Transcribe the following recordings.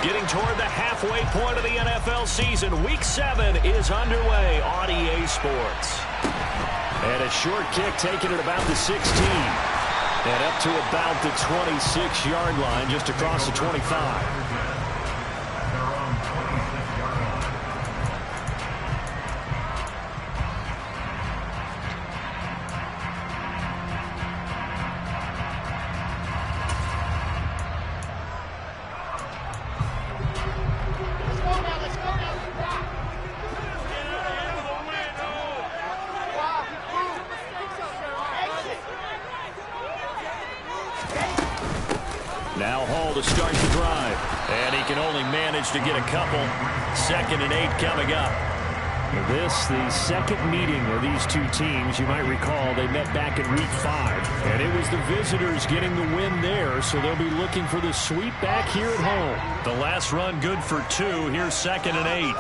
Getting toward the halfway point of the NFL season. Week 7 is underway on EA Sports. And a short kick taken at about the 16. And up to about the 26-yard line, just across the 25. Now Hall to start the drive. And he can only manage to get a couple. 2nd and 8 coming up. This, the second meeting of these two teams. You might recall they met back in week 5. And it was the visitors getting the win there, so they'll be looking for the sweep back here at home. The last run good for 2. Here's 2nd and 8.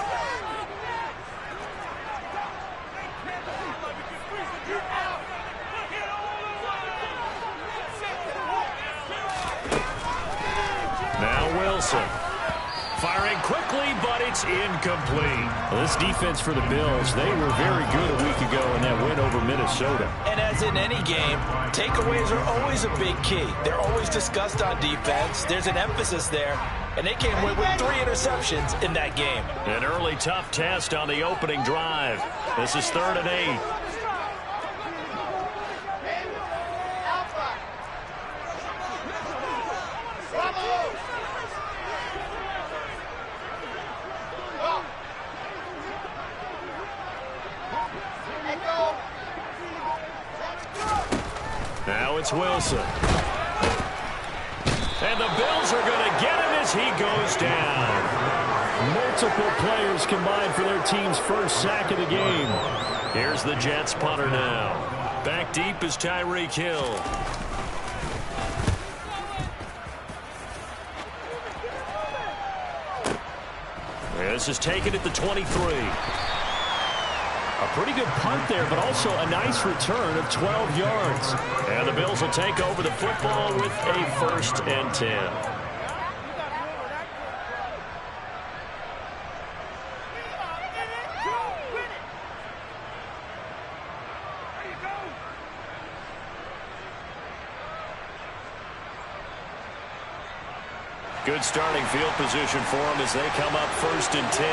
Firing quickly, but it's incomplete. Well, this defense for the Bills, they were very good a week ago in that win over Minnesota. And as in any game, takeaways are always a big key. They're always discussed on defense. There's an emphasis there. And they came away with 3 interceptions in that game. An early tough test on the opening drive. This is 3rd and 8. Now it's Wilson. And the Bills are going to get him as he goes down. Multiple players combined for their team's first sack of the game. Here's the Jets punter now. Back deep is Tyreek Hill. This is taken at the 23. A pretty good punt there, but also a nice return of 12 yards. And the Bills will take over the football with a 1st and 10. Good starting field position for them as they come up 1st and 10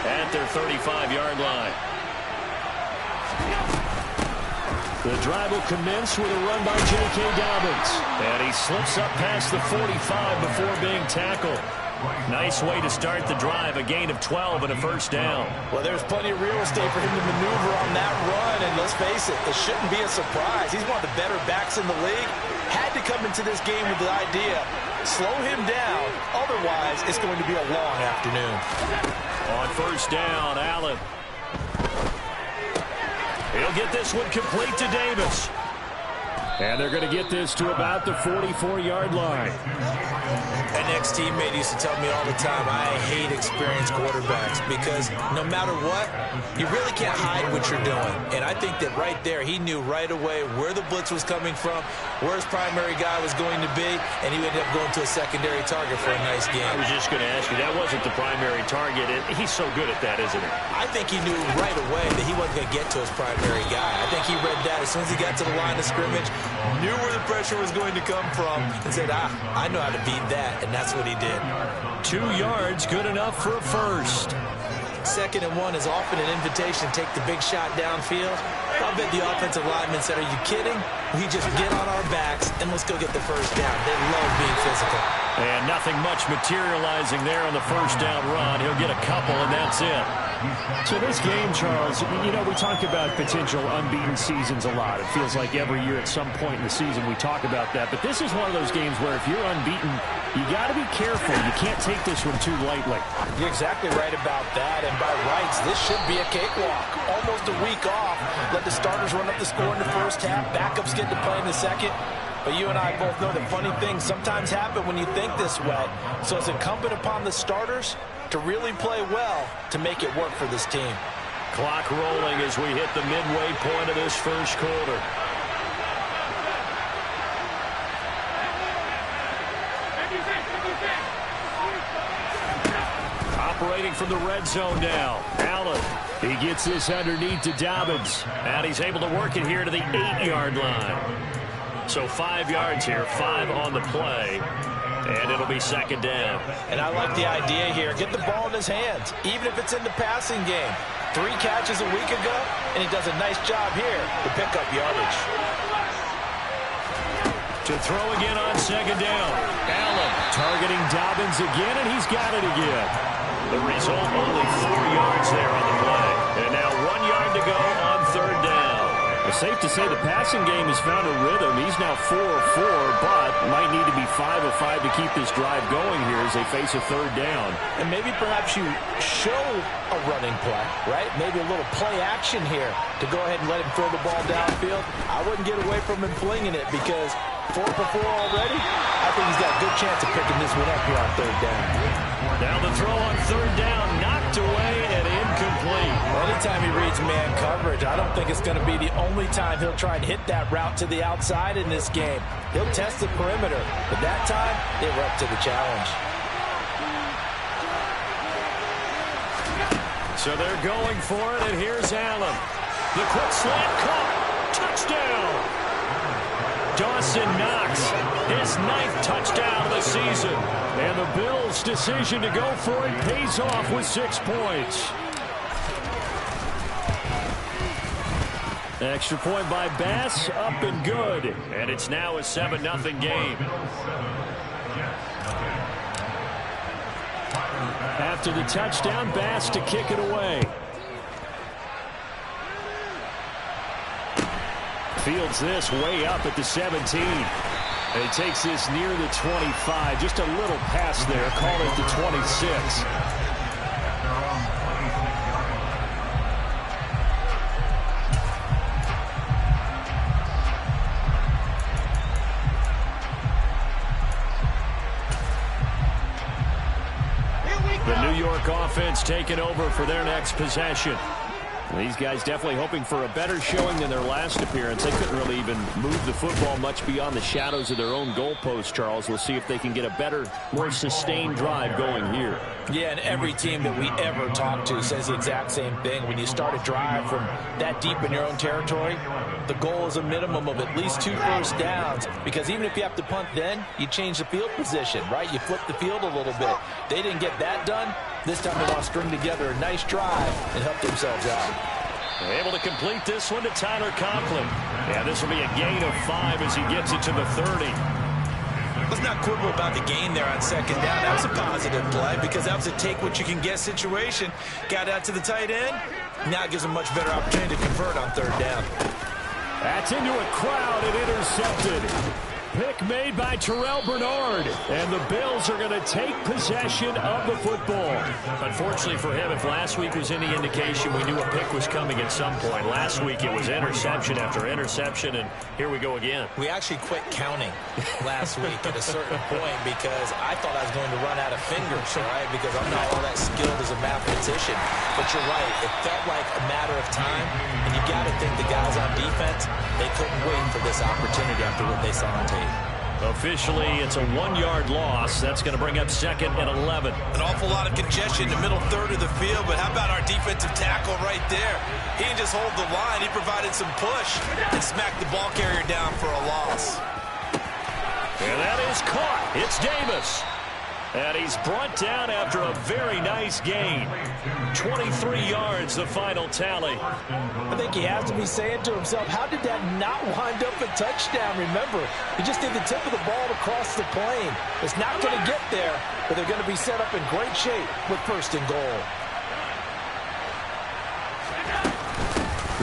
at their 35-yard line. The drive will commence with a run by J.K. Dobbins. And he slips up past the 45 before being tackled. Nice way to start the drive, a gain of 12 and a 1st down. Well, there's plenty of real estate for him to maneuver on that run, and let's face it, it shouldn't be a surprise. He's one of the better backs in the league. Had to come into this game with the idea, slow him down, otherwise it's going to be a long afternoon. On 1st down, Allen. He'll get this one complete to Davis. And they're going to get this to about the 44-yard line. An ex-teammate used to tell me all the time, I hate experienced quarterbacks because no matter what, you really can't hide what you're doing. And I think that right there, he knew right away where the blitz was coming from, where his primary guy was going to be, and he ended up going to a secondary target for a nice game. I was just going to ask you, that wasn't the primary target. He's so good at that, isn't he? I think he knew right away that he wasn't going to get to his primary guy. I think he read that as soon as he got to the line of scrimmage, knew where the pressure was going to come from, and said, I know how to beat that, and that's what he did. 2 yards, good enough for a 1st. 2nd and 1 is often an invitation to take the big shot downfield. I'll bet the offensive lineman said, are you kidding? We just get on our backs, and let's go get the 1st down. They love being physical. And nothing much materializing there on the 1st down run. He'll get a couple, and that's it. So this game, Charles, you know, we talk about potential unbeaten seasons a lot. It feels like every year at some point in the season we talk about that. But this is one of those games where if you're unbeaten, you got to be careful. You can't take this one too lightly. You're exactly right about that. And by rights, this should be a cakewalk. Almost a week off. Let the starters run up the score in the 1st half. Backups get to play in the 2nd. But you and I both know that funny things sometimes happen when you think this way. So it's incumbent upon the starters to really play well to make it work for this team. Clock rolling as we hit the midway point of this 1st quarter. operating from the red zone now. Allen, he gets this underneath to Dobbins. And he's able to work it here to the 8-yard line. So 5 yards here, 5 on the play. And it'll be second down. And I like the idea here. Get the ball in his hands, even if it's in the passing game. 3 catches a week ago, and he does a nice job here to pick up yardage. To throw again on second down. Allen targeting Dobbins again, and he's got it again. The result, only 4 yards there on the play. And now 1 yard to go on third down. It's safe to say the passing game has found a rhythm. He's now 4 of 4, but might need to be 5 of 5 to keep this drive going here as they face a third down. And maybe perhaps you show a running play, right? Maybe a little play action here to go ahead and let him throw the ball downfield. I wouldn't get away from him flinging it because 4 for 4 already. I think he's got a good chance of picking this one up here on third down. Now the throw on third down, knocked away and incomplete. Anytime he reads man coverage, I don't think it's going to be the only time he'll try and hit that route to the outside in this game. He'll test the perimeter, but that time, they were up to the challenge. So they're going for it, and here's Allen. The quick slant caught. Touchdown! Dawson Knox, his 9th touchdown of the season. And the Bills' decision to go for it pays off with 6 points. Extra point by Bass, up and good. And it's now a 7-0 game. After the touchdown, Bass to kick it away. Fields this way up at the 17. And he takes this near the 25. Just a little pass there. Call it the 26. The New York offense taking over for their next possession. These guys definitely hoping for a better showing than their last appearance. They couldn't really even move the football much beyond the shadows of their own goalpost, Charles. We'll see if they can get a better, more sustained drive going here. Yeah, and every team that we ever talk to says the exact same thing. When you start a drive from that deep in your own territory, the goal is a minimum of at least 2 first downs, because even if you have to punt then, you change the field position, right? You flip the field a little bit. They didn't get that done. This time they want to string together a nice drive and help themselves out. They're able to complete this one to Tyler Conklin. Yeah, this will be a gain of 5 as he gets it to the 30. Let's not quibble about the gain there on second down. That was a positive play because that was a take-what-you-can-get situation. Got out to the tight end. Now it gives them a much better opportunity to convert on third down. That's into a crowd and intercepted. Pick made by Terrell Bernard. And the Bills are going to take possession of the football. Unfortunately for him, if last week was any indication, we knew a pick was coming at some point. Last week it was interception after interception, and here we go again. We actually quit counting last week at a certain point because I thought I was going to run out of fingers, right? Because I'm not all that skilled as a mathematician. But you're right. It felt like a matter of time, and you got to think the guys on defense, they couldn't wait for this opportunity after what they saw on tape. Officially, it's a 1-yard loss. That's going to bring up 2nd and 11. An awful lot of congestion in the middle third of the field, but how about our defensive tackle right there? He didn't just hold the line. He provided some push and smacked the ball carrier down for a loss. And that is caught. It's Davis. And he's brought down after a very nice gain. 23 yards, the final tally. I think he has to be saying to himself, how did that not wind up a touchdown? Remember, he just did the tip of the ball across the plane. It's not going to get there, but they're going to be set up in great shape with 1st and goal.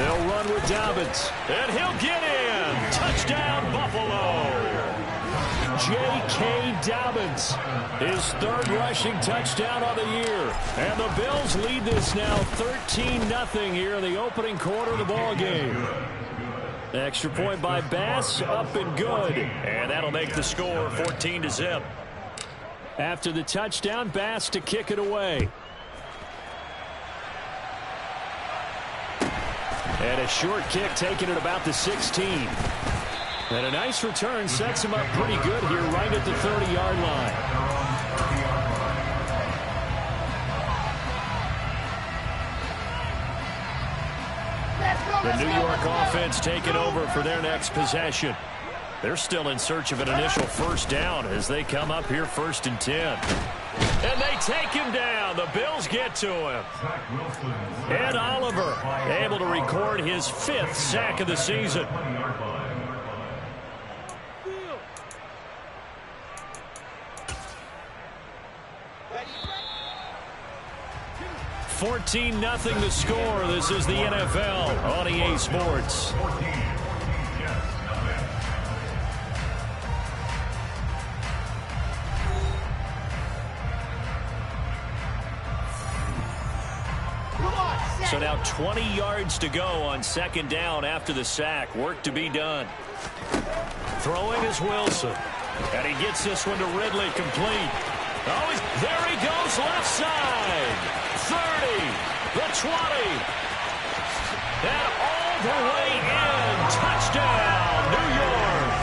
They'll run with Dobbins, and he'll get in. Touchdown, Buffalo. J.K. Dobbins, his 3rd rushing touchdown on the year. And the Bills lead this now 13-0 here in the opening quarter of the ball game. Extra point by Bass, up and good. And that'll make the score 14-0. After the touchdown, Bass to kick it away. And a short kick taken at about the 16. And a nice return sets him up pretty good here right at the 30-yard line. The New York offense taking over for their next possession. They're still in search of an initial first down as they come up here 1st and 10. And they take him down. The Bills get to him. Ed Oliver able to record his 5th sack of the season. 14-0 the score. This is the NFL on EA Sports. So now 20 yards to go on 2nd down after the sack. Work to be done. Throwing is Wilson. And he gets this one to Ridley, complete. Oh, there he goes, left side. 30, the 20. And all the way in. Touchdown, New York.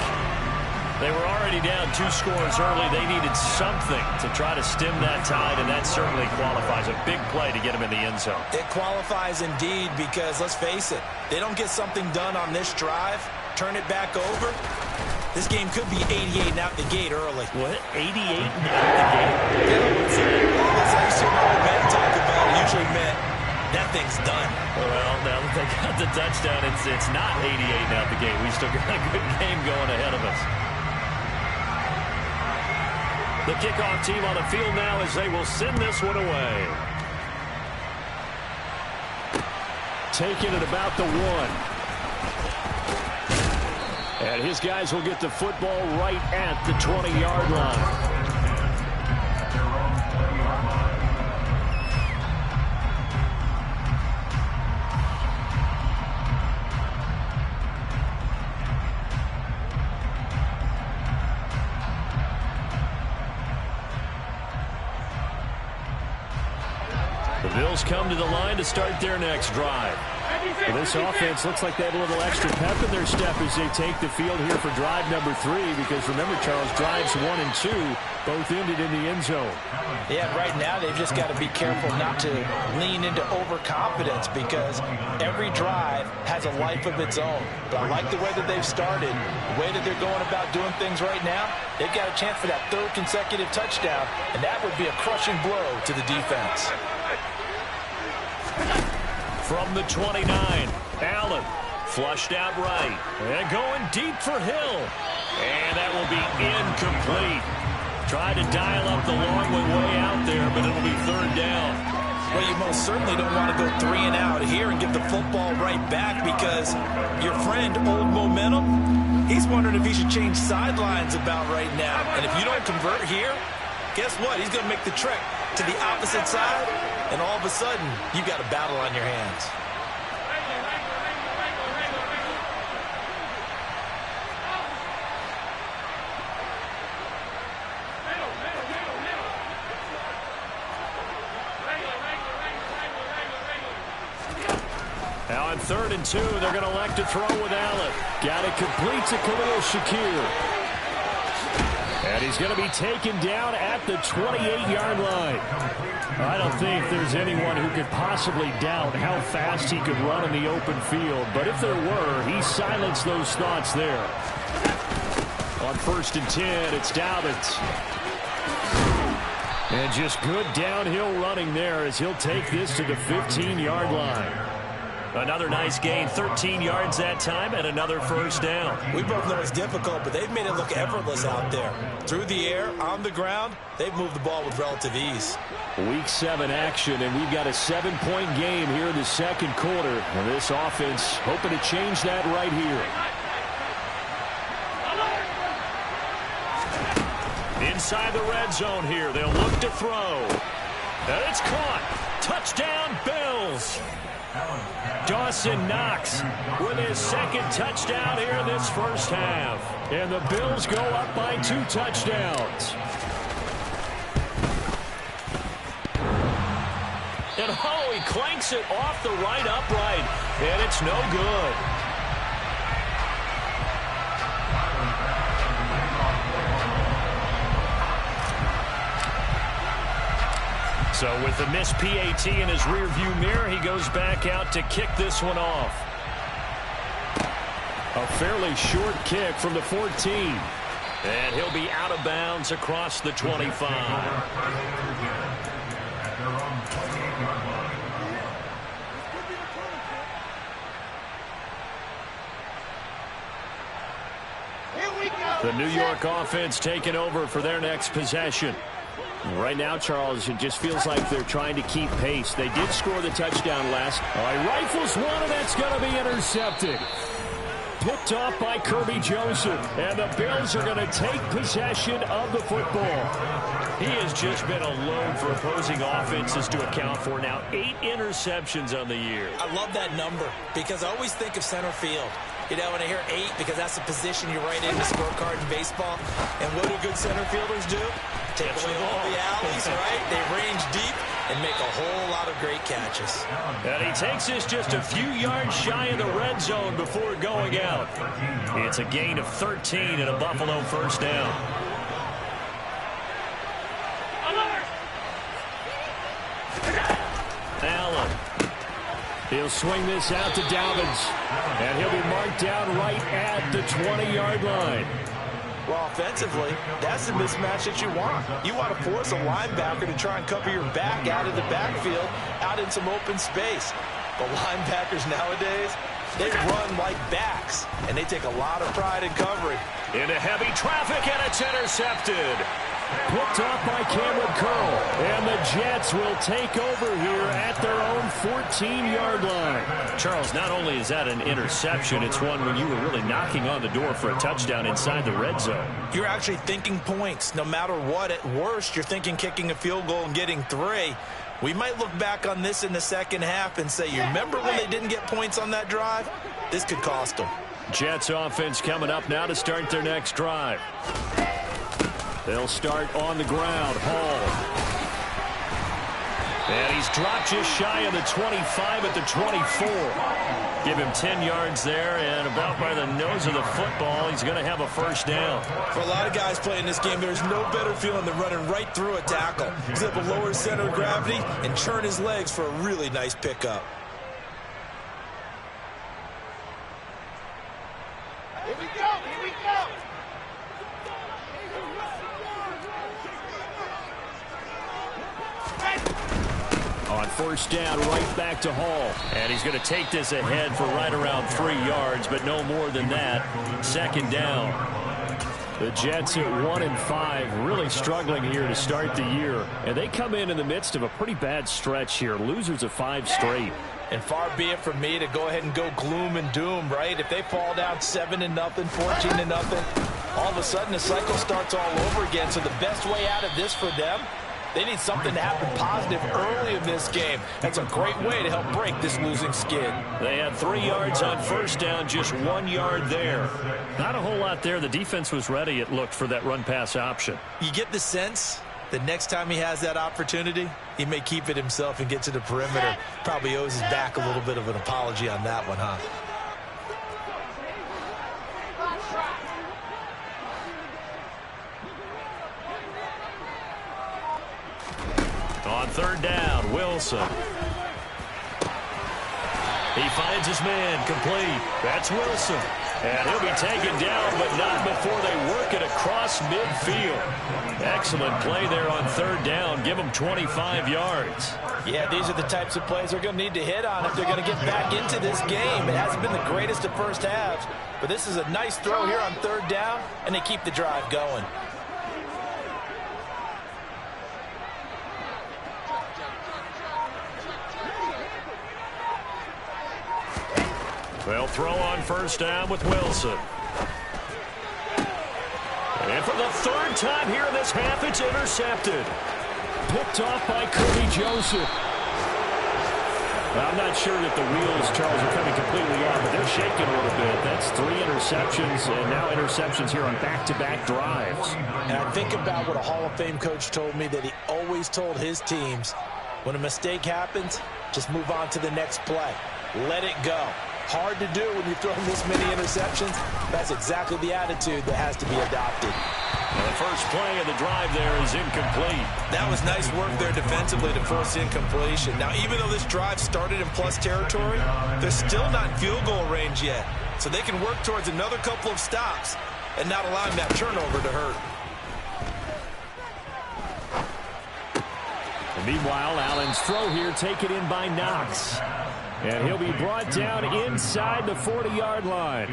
They were already down 2 scores early. They needed something to try to stem that tide, and that certainly qualifies. A big play to get them in the end zone. It qualifies indeed because, let's face it, they don't get something done on this drive, turn it back over. This game could be 88 and out the gate early. What? 88 and out the gate? As I used to know men talk about, it usually meant that thing's done. Well, now that they got the touchdown, it's not 88 and out the gate. We still got a good game going ahead of us. The kickoff team on the field now as they will send this one away. Taking it about the 1. And his guys will get the football right at the 20-yard line. The Bills come to the line to start their next drive. Well, this offense looks like they have a little extra pep in their step as they take the field here for drive number 3, because remember, Charles, drives 1 and 2 both ended in the end zone. Yeah, right now they've just got to be careful not to lean into overconfidence, because every drive has a life of its own. But I like the way that they've started, the way that they're going about doing things right now. They've got a chance for that 3rd consecutive touchdown, and that would be a crushing blow to the defense. From the 29, Allen flushed out right. And going deep for Hill. And that will be incomplete. Tried to dial up the long way out there, but it'll be 3rd down. Well, you most certainly don't want to go 3 and out here and give the football right back, because your friend, Old Momentum, he's wondering if he should change sidelines about right now. And if you don't convert here, guess what? He's going to make the trek to the opposite side, and all of a sudden, you've got a battle on your hands. Now on 3rd and 2, they're going to elect to throw with Allen. Got it complete to Khalil Shakir. And he's going to be taken down at the 28-yard line. I don't think there's anyone who could possibly doubt how fast he could run in the open field. But if there were, he silenced those thoughts there. On 1st and 10, it's Dobbins. And just good downhill running there as he'll take this to the 15-yard line. Another nice gain, 13 yards that time, and another 1st down. We both know it's difficult, but they've made it look effortless out there. Through the air, on the ground, they've moved the ball with relative ease. Week 7 action, and we've got a 7-point game here in the 2nd quarter. And this offense hoping to change that right here. Inside the red zone here, they'll look to throw. And it's caught. Touchdown, Bills. Dawson Knox with his 2nd touchdown here in this 1st half. And the Bills go up by 2 touchdowns. And oh, he clanks it off the right upright. And it's no good. So with the missed PAT in his rearview mirror, he goes back out to kick this one off. A fairly short kick from the 14. And he'll be out of bounds across the 25. The New York offense taking over for their next possession. Right now, Charles, it just feels like they're trying to keep pace. They did score the touchdown last. All right, rifles one, and that's going to be intercepted. Picked off by Kirby Joseph, and the Bills are going to take possession of the football. He has just been a load for opposing offenses to account for. Now 8 interceptions on the year. I love that number because I always think of center field. You know, when I hear 8, because that's the position you write in the scorecard in baseball. And what do good center fielders do? Take away all the alleys, right? They range deep and make a whole lot of great catches. And he takes this just a few yards shy of the red zone before going out. It's a gain of 13 and a Buffalo first down. Allen. He'll swing this out to Dobbins. And he'll be marked down right at the 20-yard line. Well, offensively, that's the mismatch that you want. You want to force a linebacker to try and cover your back out of the backfield, out in some open space. But linebackers nowadays, they run like backs, and they take a lot of pride in covering. Into heavy traffic, and it's intercepted. Picked off by Cameron Curl, and the Jets will take over here at their own 14-yard line. Charles, not only is that an interception, it's one when you were really knocking on the door for a touchdown inside the red zone. You're actually thinking points. No matter what, at worst, you're thinking kicking a field goal and getting 3. We might look back on this in the second half and say, you remember when they didn't get points on that drive? This could cost them. Jets offense coming up now to start their next drive. They'll start on the ground. Hall. And he's dropped just shy of the 25 at the 24. Give him 10 yards there, and about by the nose of the football, he's going to have a first down. For a lot of guys playing this game, there's no better feeling than running right through a tackle. He's able to lower his center of gravity and churn his legs for a really nice pickup. Here we go, here we go. On first down, right back to Hall. And he's going to take this ahead for right around 3 yards, but no more than that. Second down. The Jets at 1-5, really struggling here to start the year. And they come in the midst of a pretty bad stretch here. Losers of 5 straight. And far be it from me to go ahead and go gloom and doom, right? If they fall down 7-0, 14-0, all of a sudden the cycle starts all over again. So the best way out of this for them, they need something to happen positive early in this game. That's a great way to help break this losing skid. They had 3 yards on first down, just 1 yard there. Not a whole lot there. The defense was ready, it looked, for that run-pass option. You get the sense that next time he has that opportunity, he may keep it himself and get to the perimeter. Probably owes his back a little bit of an apology on that one, huh? On third down, Wilson. He finds his man, complete. That's Wilson. And he'll be taken down, but not before they work it across midfield. Excellent play there on third down. Give them 25 yards. Yeah, these are the types of plays they're going to need to hit on if they're going to get back into this game. It hasn't been the greatest of first halves, but this is a nice throw here on third down, and they keep the drive going. They'll throw on first down with Wilson. And for the third time here in this half, it's intercepted. Picked off by Kirby Joseph. I'm not sure that the wheels, Charles, are coming completely off, but they're shaking a little bit. That's 3 interceptions, and now interceptions here on back-to-back drives. And I think about what a Hall of Fame coach told me, that he always told his teams, when a mistake happens, just move on to the next play. Let it go. Hard to do when you're throwing this many interceptions. That's exactly the attitude that has to be adopted. Well, the first play of the drive there is incomplete. That was nice work there defensively to force incompletion. Now, even though this drive started in plus territory, they're still not in field goal range yet. so they can work towards another couple of stops and not allowing that turnover to hurt. And meanwhile, Allen's throw here taken in by Knox. And he'll be brought down inside the 40-yard line.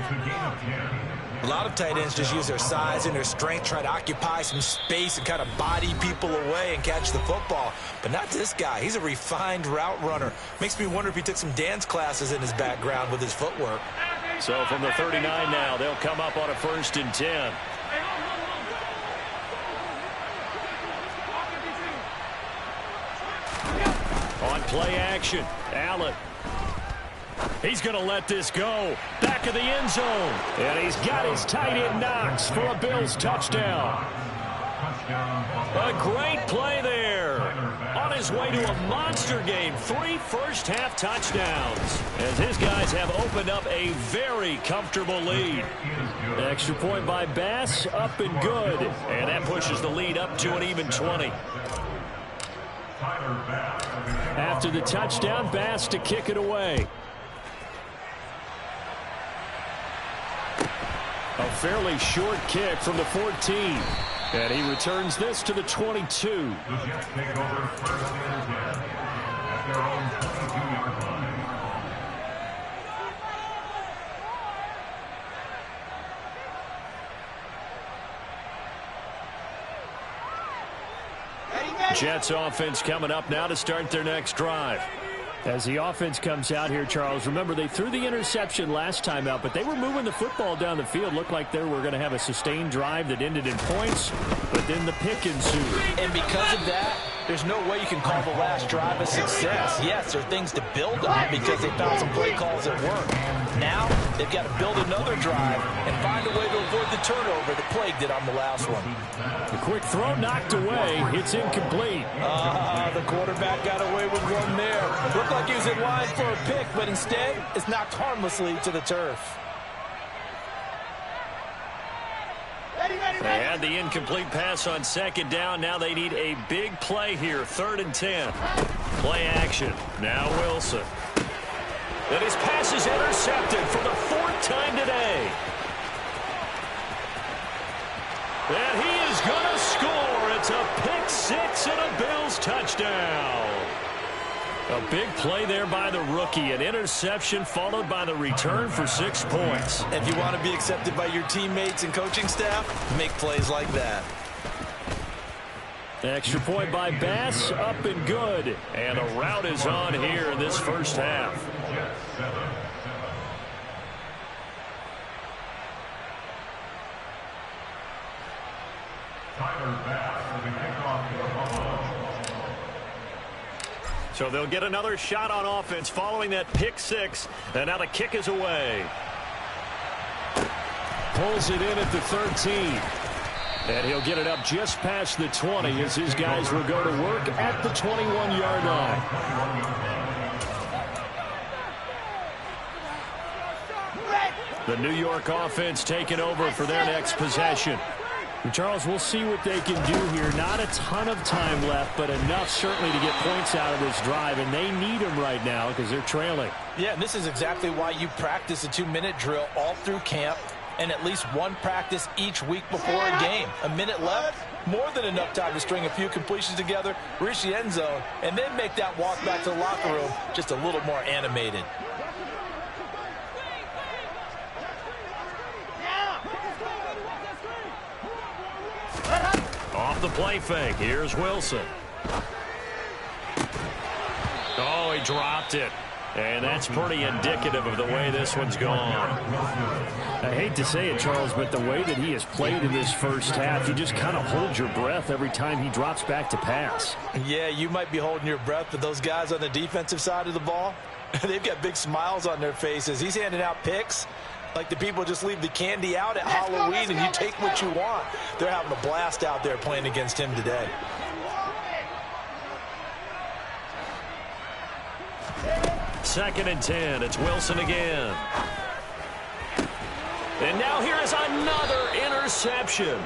A lot of tight ends just use their size and their strength, try to occupy some space and kind of body people away and catch the football. But not this guy. He's a refined route runner. Makes me wonder if he took some dance classes in his background with his footwork. So from the 39 now, they'll come up on a 1st and 10. On play action, Allen. He's going to let this go. Back of the end zone. And he's got his tight end Knox for a Bills touchdown. A great play there. On his way to a monster game. 3 first-half touchdowns. As his guys have opened up a very comfortable lead. Extra point by Bass, up and good. And that pushes the lead up to an even 20. After the touchdown, Bass to kick it away. A fairly short kick from the 14. And he returns this to the 22. The Jets take over 1st and 10 at their own 22-yard line. Jets offense coming up now to start their next drive. As the offense comes out here, Charles, remember they threw the interception last time out, but they were moving the football down the field. Looked like they were going to have a sustained drive that ended in points, but then the pick ensued. And because of that, there's no way you can call the last drive a success. Yes, there are things to build on because they found some play calls that work. Now, they've got to build another drive and find a way to avoid the turnover that plagued it on the last one. The quick throw knocked away. It's incomplete. The quarterback got away with one there. Looked like he was in line for a pick, but instead, it's knocked harmlessly to the turf. They had the incomplete pass on 2nd down. Now they need a big play here. 3rd and 10. Play action. Now Wilson. And his pass is intercepted for the 4th time today. And he is going to score. It's a pick 6 and a Bills touchdown. A big play there by the rookie. An interception followed by the return for 6 points. If you want to be accepted by your teammates and coaching staff, make plays like that. Extra point by Bass, up and good. And a rout is on here in this first half. So they'll get another shot on offense following that pick 6. And now the kick is away. Pulls it in at the 13. And he'll get it up just past the 20 as his guys will go to work at the 21-yard line. The New York offense taking over for their next possession. And Charles, we'll see what they can do here. Not a ton of time left, but enough certainly to get points out of this drive, and they need them right now because they're trailing. Yeah, and this is exactly why you practice a 2-minute drill all through camp and at least one practice each week before a game. A minute left, more than enough time to string a few completions together, reach the end zone, and then make that walk back to the locker room just a little more animated. Off the play fake. Here's Wilson. Oh, he dropped it. And that's pretty indicative of the way this one's gone. I hate to say it, Charles, but the way that he has played in this first half, you just kind of hold your breath every time he drops back to pass. Yeah, you might be holding your breath, but those guys on the defensive side of the ball, they've got big smiles on their faces. He's handing out picks like the people just leave the candy out at Halloween and you take what you want. They're having a blast out there playing against him today. Second and 10. It's Wilson again. And now here is another interception.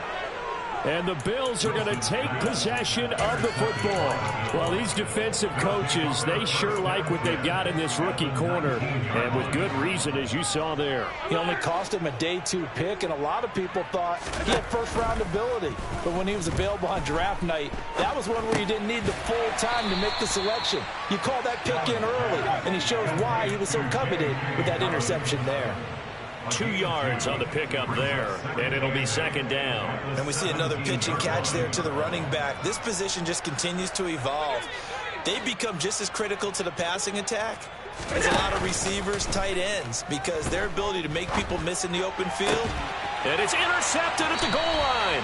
And the Bills are going to take possession of the football. Well, these defensive coaches, they sure like what they've got in this rookie corner. And with good reason, as you saw there. He only cost him a day 2 pick, and a lot of people thought he had first-round ability. But when he was available on draft night, that was one where you didn't need the full time to make the selection. You call that pick in early, and he shows why he was so coveted with that interception there. 2 yards on the pickup there, and it'll be second down. And we see another pitch and catch there to the running back. This position just continues to evolve. They become just as critical to the passing attack as a lot of receivers, tight ends, because their ability to make people miss in the open field. And it's intercepted at the goal line.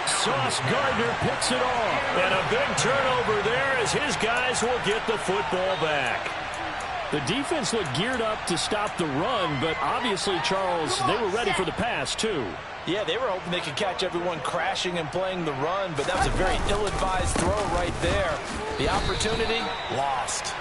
Sauce Gardner picks it off. And a big turnover there as his guys will get the football back. The defense looked geared up to stop the run, but obviously, Charles, they were ready for the pass, too. Yeah, they were hoping they could catch everyone crashing and playing the run, but that was a very ill-advised throw right there. The opportunity, lost.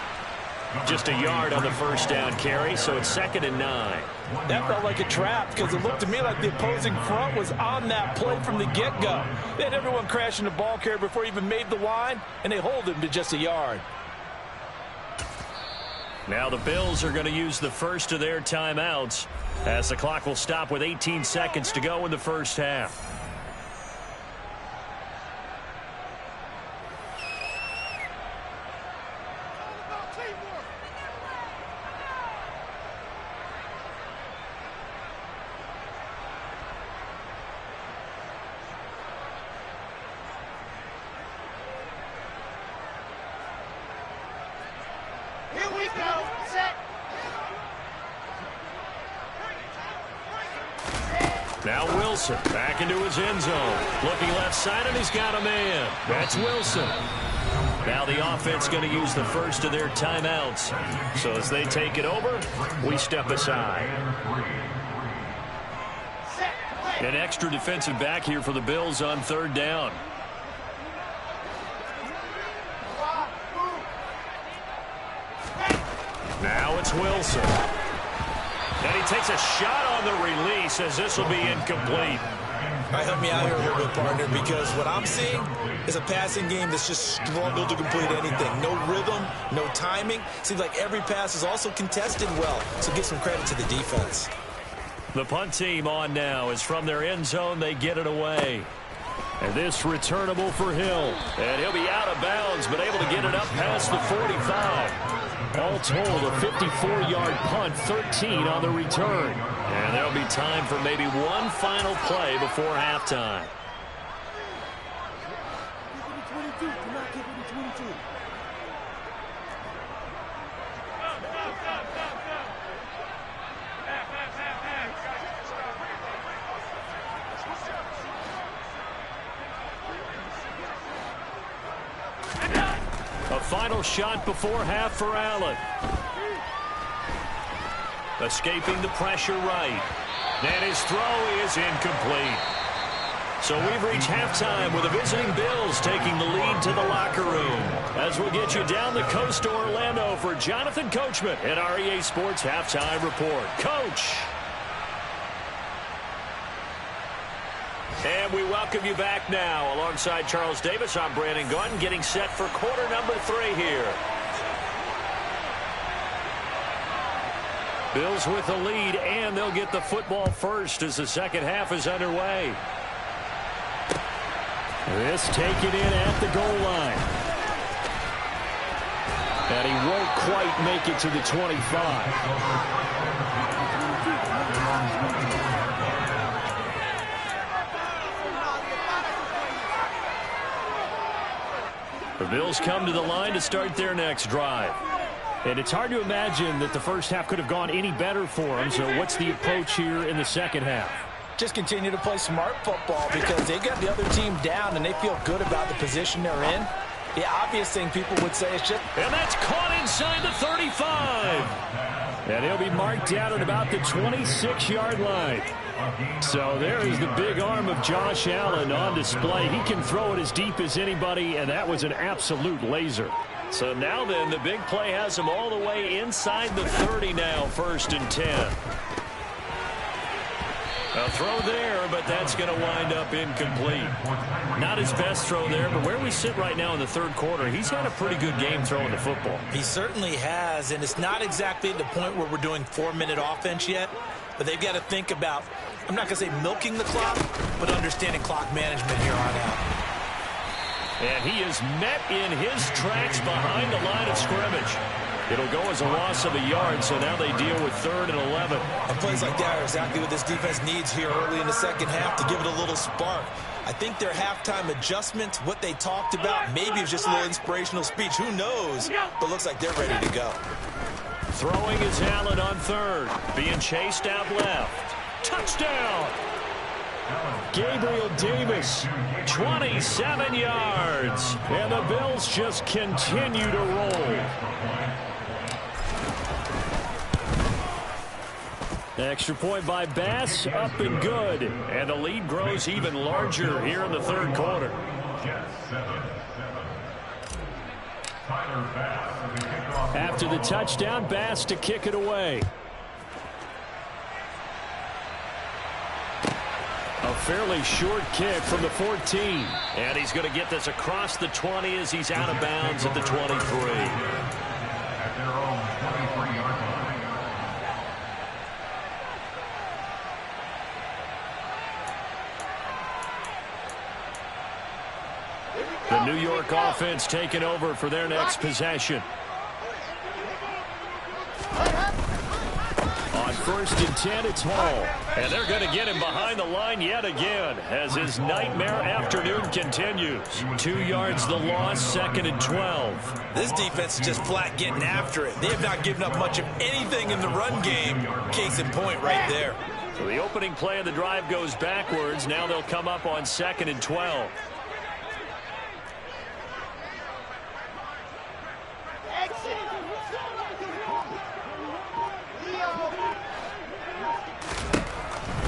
Just a yard on the first down carry, so it's 2nd and 9. That felt like a trap because it looked to me like the opposing front was on that play from the get-go. They had everyone crashing the ball carrier before he even made the line, and they hold him to just a yard. Now the Bills are going to use the first of their timeouts as the clock will stop with 18 seconds to go in the first half. Now Wilson back into his end zone. Looking left side, and he's got a man. That's Wilson. Now the offense going to use the first of their timeouts. So as they take it over, we step aside. An extra defensive back here for the Bills on 3rd down. Now it's Wilson. And he takes a shot on the release as this will be incomplete. All right, help me out here a little bit, partner, because what I'm seeing is a passing game that's just struggled to complete anything. No rhythm, no timing. Seems like every pass is also contested well, so give some credit to the defense. The punt team on now is from their end zone. They get it away. And this returnable for Hill. And he'll be out of bounds, but able to get it up past the 45. All told, a 54-yard punt, 13 on the return. And there'll be time for maybe one final play before halftime. A final shot before half for Allen. Escaping the pressure right. And his throw is incomplete. So we've reached halftime with the visiting Bills taking the lead to the locker room. As we'll get you down the coast to Orlando for Jonathan Coachman at our EA Sports Halftime Report. Coach. And we welcome you back now. Alongside Charles Davis, I'm Brandon Gaudin, getting set for quarter number 3 here. Bills with the lead, and they'll get the football first as the second half is underway. This taken in at the goal line. And he won't quite make it to the 25. The Bills come to the line to start their next drive. And it's hard to imagine that the first half could have gone any better for them. So what's the approach here in the second half? Just continue to play smart football because they got the other team down and they feel good about the position they're in. The obvious thing people would say is just... And that's caught inside the 35. And he'll be marked down at about the 26-yard line. So there is the big arm of Josh Allen on display. He can throw it as deep as anybody, and that was an absolute laser. So now then, the big play has him all the way inside the 30 now, 1st and 10. A throw there, but that's going to wind up incomplete. Not his best throw there, but where we sit right now in the third quarter, he's had a pretty good game throwing the football. He certainly has, and it's not exactly at the point where we're doing 4-minute offense yet, but they've got to think about, I'm not going to say milking the clock, but understanding clock management here on out. And he is met in his tracks behind the line of scrimmage. It'll go as a loss of a yard, so now they deal with 3rd and 11. And plays like that are exactly what this defense needs here early in the second half to give it a little spark. I think their halftime adjustments, what they talked about, maybe it was just a little inspirational speech. Who knows? But looks like they're ready to go. Throwing is Allen on 3rd. Being chased out left. Touchdown! Gabriel Davis, 27 yards. And the Bills just continue to roll. Extra point by Bass, up and good. And the lead grows even larger here in the third quarter. After the touchdown, Bass to kick it away. A fairly short kick from the 14. And he's going to get this across the 20 as he's out of bounds at the 23. The New York offense taking over for their next possession. On 1st and 10, it's Hall. And they're going to get him behind the line yet again as his nightmare afternoon continues. 2 yards the loss, 2nd and 12. This defense is just flat getting after it. They have not given up much of anything in the run game. Case in point right there. So the opening play of the drive goes backwards. Now they'll come up on 2nd and 12.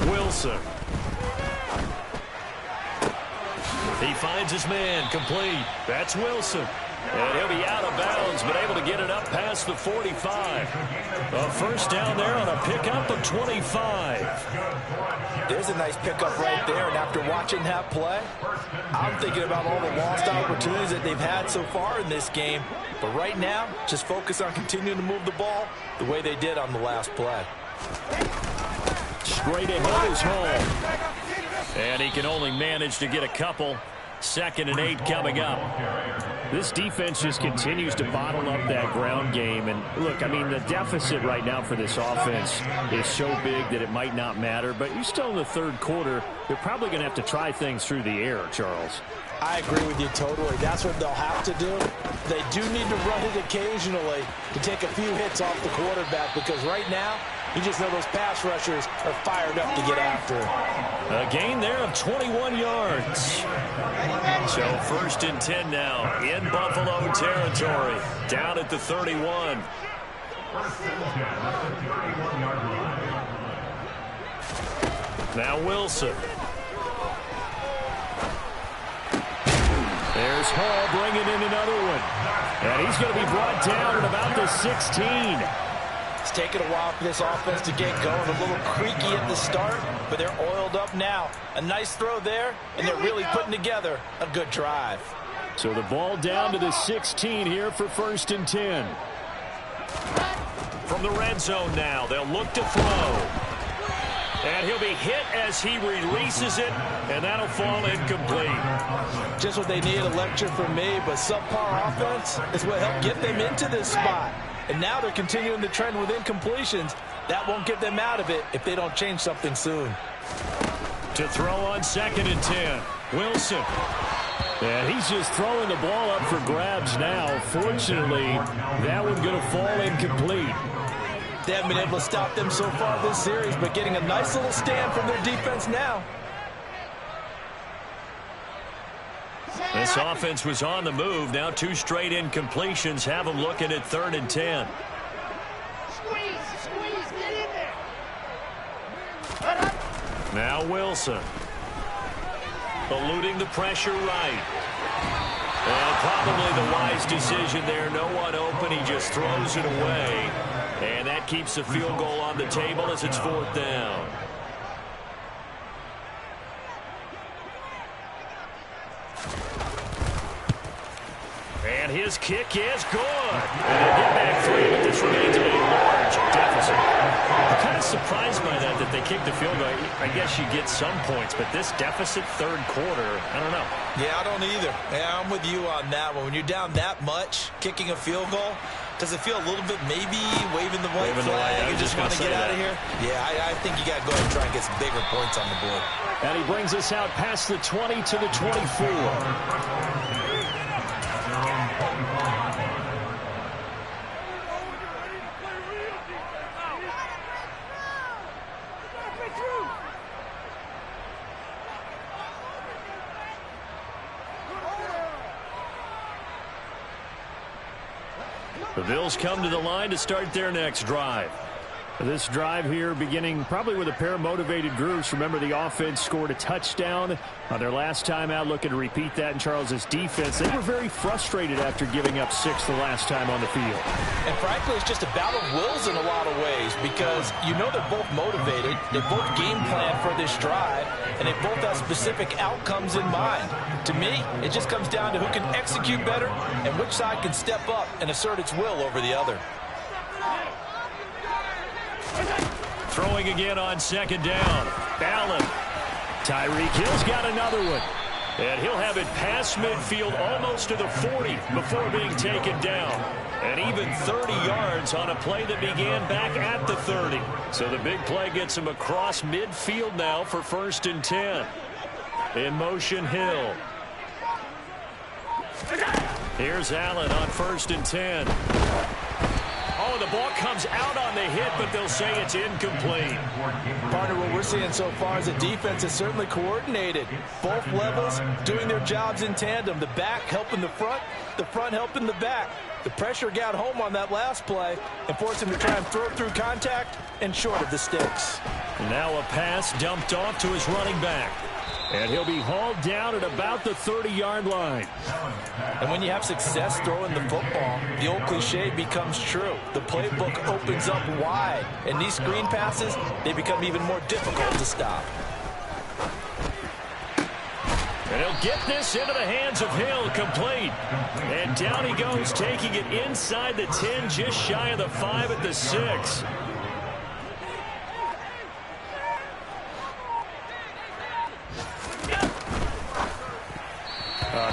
Wilson. He finds his man, complete. That's Wilson. And he'll be out of bounds, but able to get it up past the 45. A first down there on a pickup of 25. There's a nice pickup right there, and after watching that play, I'm thinking about all the lost opportunities that they've had so far in this game. But right now, just focus on continuing to move the ball the way they did on the last play. Straight ahead is Hall. And he can only manage to get a couple. 2nd and 8 coming up. This defense just continues to bottle up that ground game. And look, I mean, the deficit right now for this offense is so big that it might not matter. But you're still in the third quarter. They're probably going to have to try things through the air, Charles. I agree with you totally. That's what they'll have to do. They do need to run it occasionally to take a few hits off the quarterback, because right now, you just know those pass rushers are fired up to get after it. A gain there of 21 yards. So 1st and 10 now in Buffalo territory. Down at the 31. Now Wilson. There's Hall bringing in another one. And he's going to be brought down at about the 16. It's taken a while for this offense to get going. A little creaky at the start, but they're oiled up now. A nice throw there, and they're really putting together a good drive. So the ball down to the 16 here for 1st and 10. From the red zone now, they'll look to throw. And he'll be hit as he releases it, and that'll fall incomplete. Just what they need, a lecture from me, but subpar offense is what helped get them into this spot. And now they're continuing the trend with incompletions. That won't get them out of it if they don't change something soon. To throw on 2nd and 10, Wilson. And he's just throwing the ball up for grabs now. Fortunately, that one's going to fall incomplete. They haven't been able to stop them so far this series, but getting a nice little stand from their defense now. This offense was on the move. Now 2 straight incompletions have them looking at 3rd and 10. Squeeze, get in there. Now Wilson. Eluding the pressure right. And probably the wise decision there. No one open. He just throws it away. And that keeps the field goal on the table as it's 4th down. And his kick is good. And they'll get back 3, but this remains a large deficit. I'm kind of surprised by that they kicked the field goal. I guess you get some points, but this deficit third quarter, I don't know. Yeah, I don't either. Yeah, I'm with you on that one. When you're down that much, kicking a field goal, does it feel a little bit maybe waving the white flag and just want to get out of here? Yeah, I think you got to go ahead and try and get some bigger points on the board. And he brings us out past the 20 to the 24. The Bills come to the line to start their next drive. This drive here beginning probably with a pair of motivated groups. Remember, the offense scored a touchdown on their last time out. Looking to repeat that in Charles's defense. They were very frustrated after giving up 6 the last time on the field. And frankly, it's just a battle of wills in a lot of ways because you know they're both motivated. They both game plan for this drive, and they both have specific outcomes in mind. To me, it just comes down to who can execute better and which side can step up and assert its will over the other. Throwing again on second down. Allen. Tyreek Hill's got another one. And he'll have it past midfield almost to the 40 before being taken down. And even 30 yards on a play that began back at the 30. So the big play gets him across midfield now for 1st and 10. In motion, Hill. Here's Allen on 1st and 10. Oh, the ball comes out on the hit, but they'll say it's incomplete. Partner, what we're seeing so far is a defense is certainly coordinated. Both levels doing their jobs in tandem. The back helping the front helping the back. The pressure got home on that last play and forced him to try and throw through contact and short of the sticks. Now a pass dumped off to his running back. And he'll be hauled down at about the 30-yard line. And when you have success throwing the football, the old cliche becomes true. The playbook opens up wide. And these screen passes, they become even more difficult to stop. And he'll get this into the hands of Hill, complete. And down he goes, taking it inside the 10, just shy of the 5 at the 6.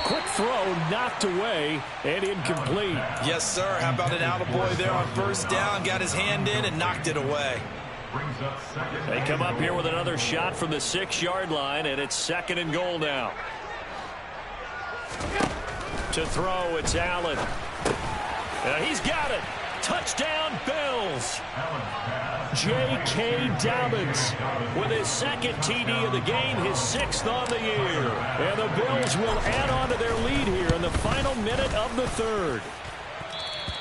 Quick throw, knocked away, and incomplete. Yes, sir. How about an attaboy there on 1st down? Got his hand in and knocked it away. They come up here with another shot from the 6-yard line, and it's 2nd and goal now. To throw, it's Allen. He's got it. Touchdown, Bills. J.K. Dobbins with his 2nd TD of the game, his 6th on the year. And the Bills will add on to their lead here in the final minute of the 3rd.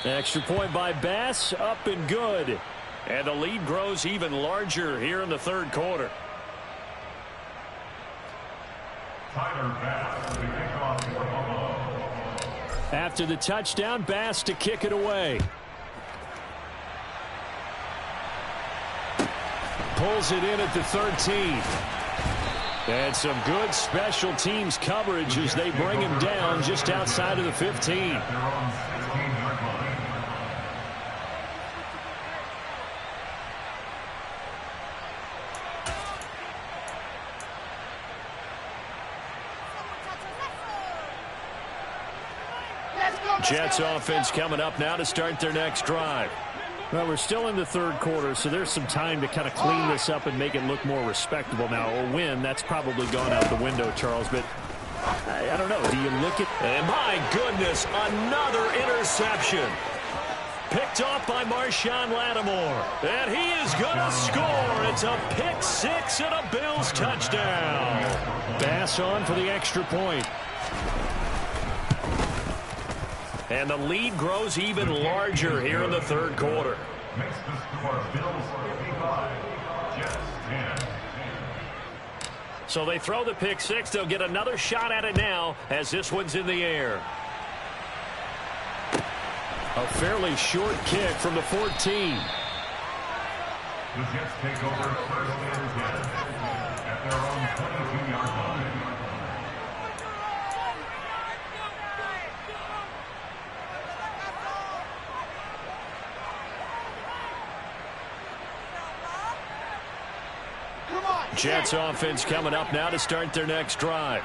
Extra point by Bass, up and good. And the lead grows even larger here in the 3rd quarter. After the touchdown, Bass to kick it away. Pulls it in at the 13. And some good special teams coverage as they bring him down just outside of the 15. Jets offense coming up now to start their next drive. Well, we're still in the 3rd quarter, so there's some time to kind of clean this up and make it look more respectable. Now, a win, that's probably gone out the window, Charles, but I don't know. Do you look at... And my goodness, another interception. Picked off by Marshawn Lattimore. And he is going to score. It's a pick 6 and a Bills touchdown. Bass on for the extra point. And the lead grows even larger here in the 3rd quarter. Makes the score Bills 55, Jets 10. So they throw the pick 6. They'll get another shot at it now as this one's in the air. A fairly short kick from the 14. The Jets take over 1st and 10 at their own 22-yard line. Jets offense coming up now to start their next drive.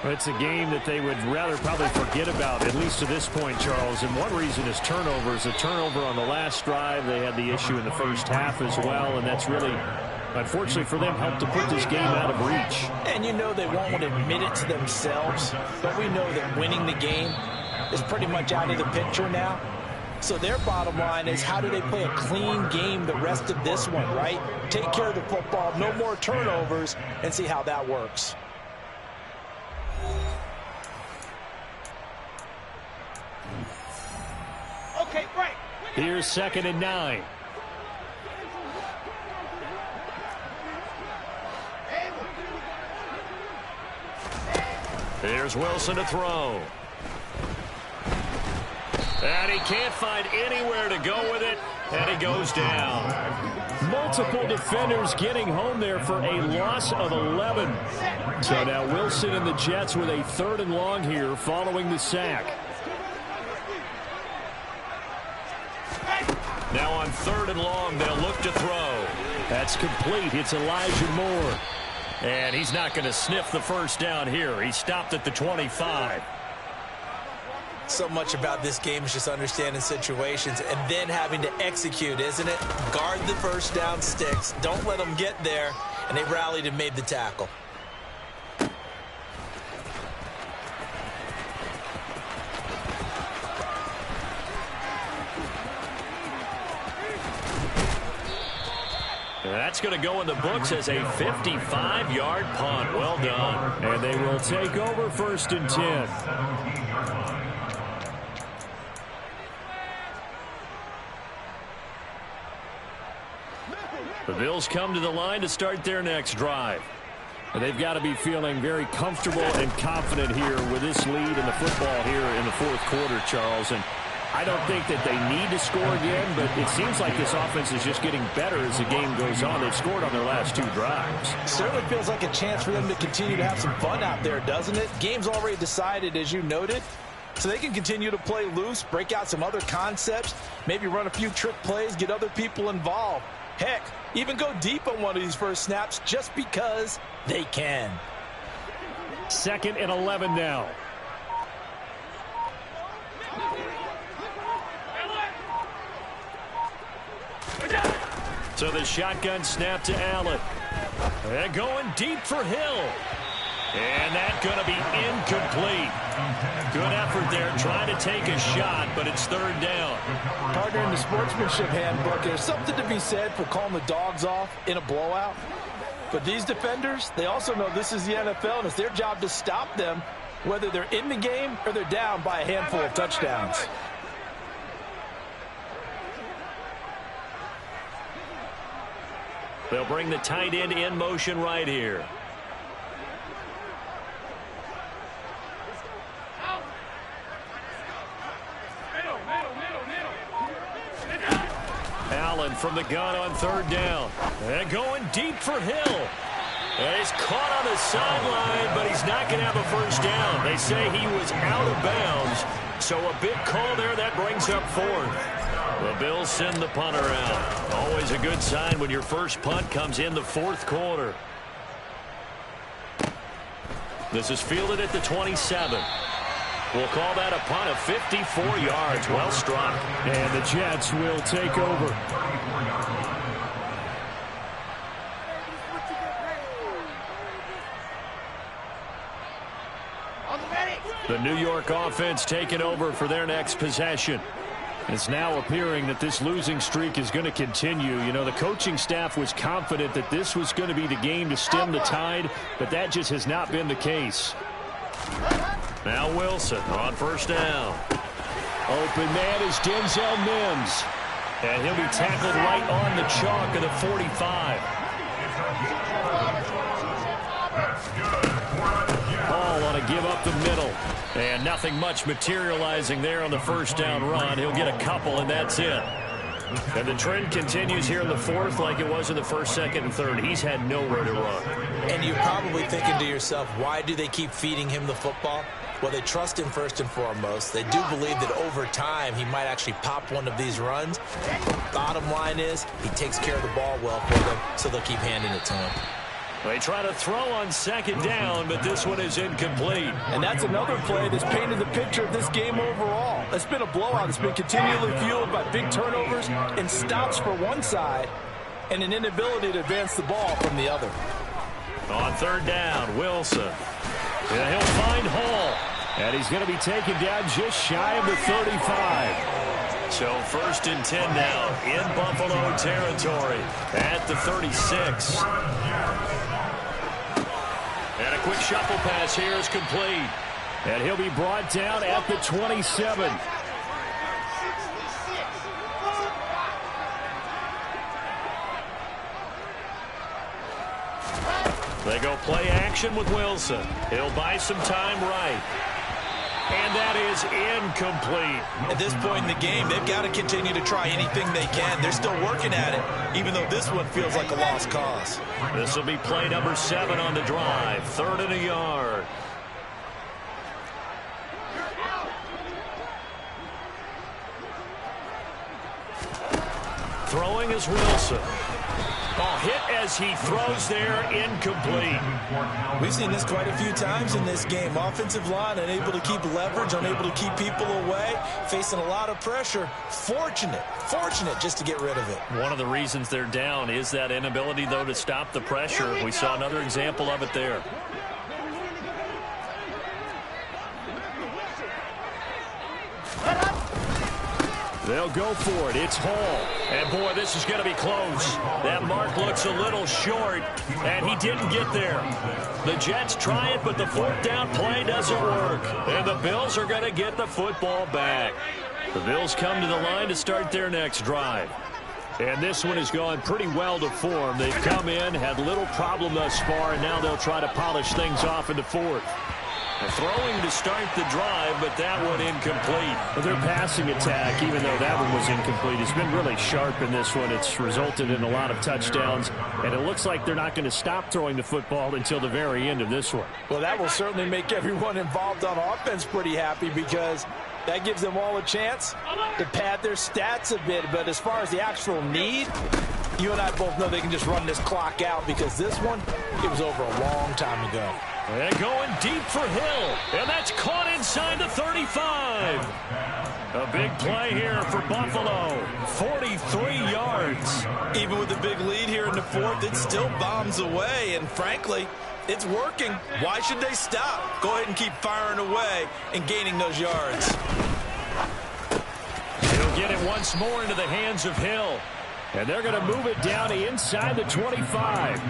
It's a game that they would rather probably forget about, at least to this point, Charles. And one reason is turnovers. A turnover on the last drive. They had the issue in the first half as well, and that's really, unfortunately for them, helped to put this game out of reach. And you know they won't want to admit it to themselves, but we know that winning the game is pretty much out of the picture now. So their bottom line is, how do they play a clean game the rest of this one, right? Take care of the football, no more turnovers, and see how that works. Okay, break. Here's 2nd and 9. Here's Wilson to throw. And he can't find anywhere to go with it, and he goes down. Multiple defenders getting home there for a loss of 11. So now Wilson and the Jets with a 3rd and long here following the sack. Now on 3rd and long, they'll look to throw. That's complete. It's Elijah Moore. And he's not going to sniff the first down here. He stopped at the 25. So much about this game is just understanding situations and then having to execute, isn't it? Guard the first down sticks. Don't let them get there. And they rallied and made the tackle. That's going to go in the books as a 55-yard punt. Well done. And they will take over 1st and 10. The Bills come to the line to start their next drive. And they've got to be feeling very comfortable and confident here with this lead in the football here in the 4th quarter, Charles. And I don't think that they need to score again, but it seems like this offense is just getting better as the game goes on. They've scored on their last 2 drives. Certainly feels like a chance for them to continue to have some fun out there, doesn't it? Game's already decided, as you noted, so they can continue to play loose, break out some other concepts, maybe run a few trick plays, get other people involved. Heck, even go deep on one of these first snaps just because they can. 2nd and 11 now. So the shotgun snap to Allen. And going deep for Hill. And that's going to be incomplete. Good effort there trying to take a shot, but it's 3rd down. Partner, in the sportsmanship handbook, there's something to be said for calling the dogs off in a blowout. But these defenders, they also know this is the NFL, and it's their job to stop them, whether they're in the game or they're down by a handful of touchdowns. They'll bring the tight end in motion right here. Allen from the gun on 3rd down. And going deep for Hill. And he's caught on the sideline, but he's not going to have a first down. They say he was out of bounds. So a big call there. That brings up 4th. The Bills send the punter out. Always a good sign when your first punt comes in the 4th quarter. This is fielded at the 27. We'll call that a punt of 54 yards. Well struck. And the Jets will take over. The New York offense taking over for their next possession. It's now appearing that this losing streak is going to continue. You know, the coaching staff was confident that this was going to be the game to stem the tide, but that just has not been the case. Now Wilson on 1st down. Open man is Denzel Mims. And he'll be tackled right on the chalk of the 45. Hall on a give up the middle. And nothing much materializing there on the 1st down run. He'll get a couple, and that's it. And the trend continues here in the 4th like it was in the 1st, 2nd, and 3rd. He's had nowhere to run. And you're probably thinking to yourself, why do they keep feeding him the football? Well, they trust him first and foremost. They do believe that over time he might actually pop one of these runs. Bottom line is he takes care of the ball well for them, so they'll keep handing it to him. They try to throw on second down, but this one is incomplete. And that's another play that's painted the picture of this game overall. It's been a blowout. It's been continually fueled by big turnovers and stops for one side and an inability to advance the ball from the other. On third down, Wilson. And he'll find Hall. And he's going to be taken down just shy of the 35. So 1st and 10 now in Buffalo territory at the 36. And a quick shuffle pass here is complete. And he'll be brought down at the 27. They go play action with Wilson. He'll buy some time right. And that is incomplete. At this point in the game, they've got to continue to try anything they can. They're still working at it, even though this one feels like a lost cause. This will be play number 7 on the drive. 3rd and a yard. Throwing is Wilson. Oh, hit as he throws there, incomplete. We've seen this quite a few times in this game. Offensive line unable to keep leverage, unable to keep people away, facing a lot of pressure. Fortunate just to get rid of it. One of the reasons they're down is that inability, though, to stop the pressure. We saw another example of it there. They'll go for it. It's Hall. And, boy, this is going to be close. That mark looks a little short, and he didn't get there. The Jets try it, but the 4th down play doesn't work. And the Bills are going to get the football back. The Bills come to the line to start their next drive. And this one has gone pretty well to form. They've come in, had little problem thus far, and now they'll try to polish things off in the 4th. Throwing to start the drive, but that one incomplete. Well, their passing attack, even though that one was incomplete, has been really sharp in this one. It's resulted in a lot of touchdowns, and it looks like they're not going to stop throwing the football until the very end of this one. Well, that will certainly make everyone involved on offense pretty happy because that gives them all a chance to pad their stats a bit. But as far as the actual need, you and I both know they can just run this clock out because this one, it was over a long time ago. And going deep for Hill. And that's caught inside the 35. A big play here for Buffalo. 43 yards. Even with the big lead here in the 4th, it still bombs away. And frankly, it's working. Why should they stop? Go ahead and keep firing away and gaining those yards. He'll get it once more into the hands of Hill. And they're going to move it down to inside the 25.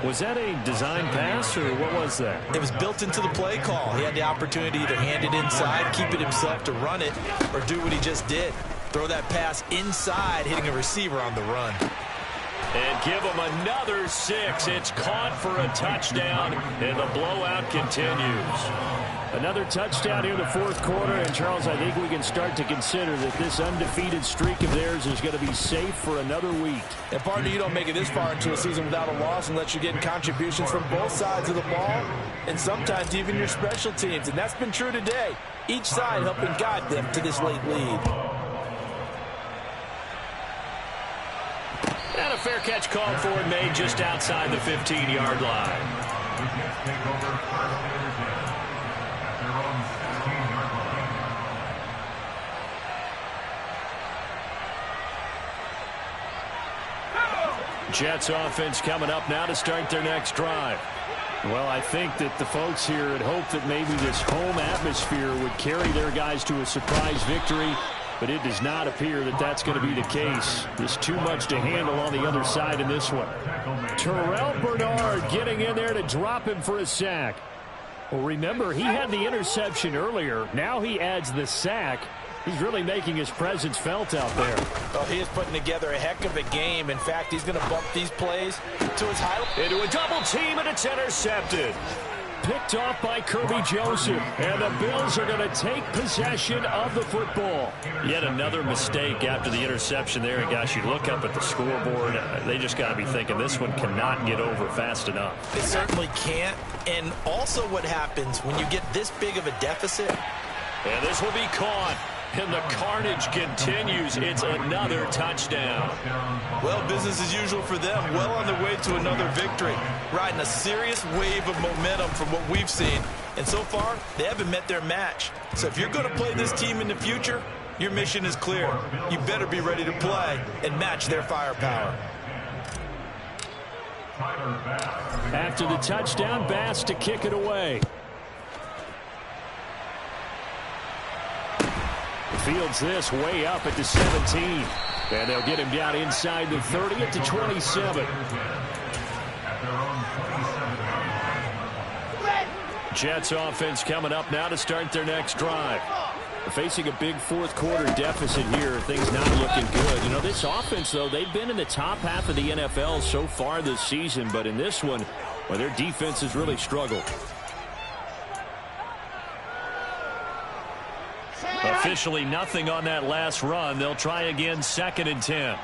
Was that a design pass, or what was that? It was built into the play call. He had the opportunity to either hand it inside, keep it himself to run it, or do what he just did. Throw that pass inside, hitting a receiver on the run. And give him another 6. It's caught for a touchdown, and the blowout continues. Another touchdown here in the 4th quarter, and Charles, I think we can start to consider that this undefeated streak of theirs is going to be safe for another week. And partner, you don't make it this far into a season without a loss unless you're getting contributions from both sides of the ball, and sometimes even your special teams, and that's been true today. Each side helping guide them to this late lead. And a fair catch called for and made just outside the 15-yard line. The Jets take over 1st and 10 at their own 16-yard line. Jets offense coming up now to start their next drive. Well, I think that the folks here had hoped that maybe this home atmosphere would carry their guys to a surprise victory, but it does not appear that that's going to be the case. There's too much to handle on the other side in this one. Terrell Bernard getting in there to drop him for a sack. Well, remember, he had the interception earlier. Now he adds the sack. He's really making his presence felt out there. Well, he is putting together a heck of a game. In fact, he's going to bump these plays to his high. Into a double team, and it's intercepted. Picked off by Kirby Joseph, and the Bills are going to take possession of the football. Yet another mistake after the interception there, and gosh, you look up at the scoreboard, they just got to be thinking this one cannot get over fast enough. It certainly can't, and also what happens when you get this big of a deficit. And this will be caught. And the carnage continues. It's another touchdown. Well, business as usual for them. Well on their way to another victory. Riding a serious wave of momentum from what we've seen. And so far, they haven't met their match. So if you're going to play this team in the future, your mission is clear. You better be ready to play and match their firepower. After the touchdown, Bass to kick it away. Fields this way up at the 17. And they'll get him down inside the 30 at the 27. Jets offense coming up now to start their next drive. They're facing a big fourth quarter deficit here. Things not looking good. You know, this offense, though, they've been in the top half of the NFL so far this season. But in this one, well, their defense has really struggled. Officially nothing on that last run. They'll try again, 2nd and 10.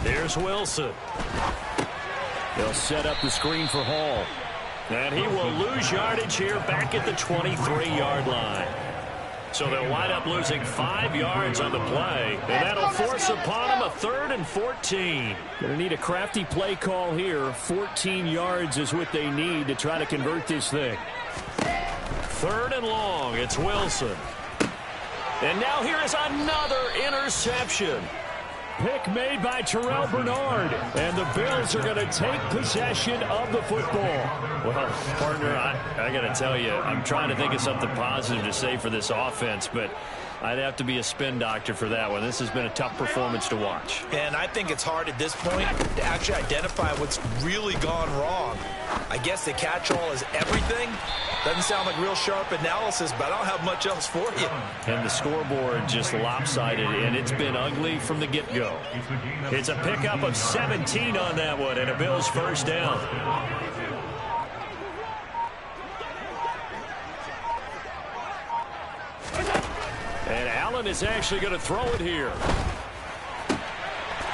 There's Wilson. They'll set up the screen for Hall. And he will lose yardage here back at the 23-yard line. So they'll wind up losing 5 yards on the play. And that'll force upon them a 3rd and 14. Going to need a crafty play call here. 14 yards is what they need to try to convert this thing. 3rd and long. It's Wilson. And now here is another interception. Pick made by Terrell Bernard. And the Bills are going to take possession of the football. Well, partner, I got to tell you, I'm trying to think of something positive to say for this offense, but I'd have to be a spin doctor for that one. This has been a tough performance to watch. And I think it's hard at this point to actually identify what's really gone wrong. I guess the catch-all is everything. Doesn't sound like real sharp analysis, but I don't have much else for you. And the scoreboard just lopsided, and it's been ugly from the get-go. It's a pickup of 17 on that one, and a Bills first down. And Allen is actually going to throw it here.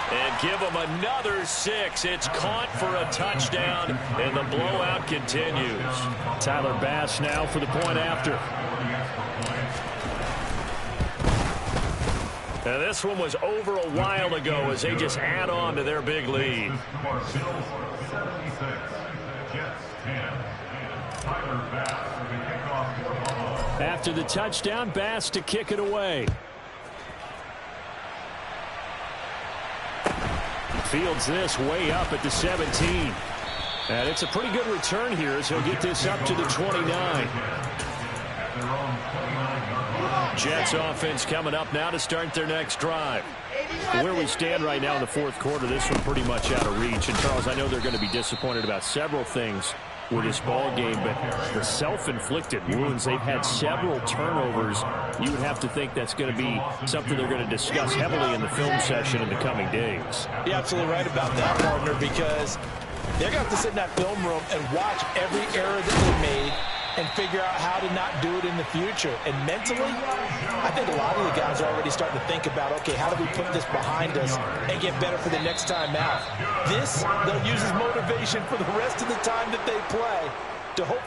And give him another 6. It's caught for a touchdown, and the blowout continues. Tyler Bass now for the point after. Now this one was over a while ago as they just add on to their big lead. After the touchdown, Bass to kick it away. Fields this way up at the 17. And it's a pretty good return here as he'll get this up to the 29. Jets offense coming up now to start their next drive. Where we stand right now in the fourth quarter, this one pretty much out of reach. And, Charles, I know they're going to be disappointed about several things with this ball game, but the self-inflicted wounds, they've had several turnovers. You would have to think that's going to be something they're going to discuss heavily in the film session in the coming days. You're absolutely right about that, partner, because they're going to have to sit in that film room and watch every error that they made and figure out how to not do it in the future. And mentally, I think a lot of the guys are already starting to think about, okay, how do we put this behind us and get better for the next time out? This, they'll use as motivation for the rest of the time that they play to hopefully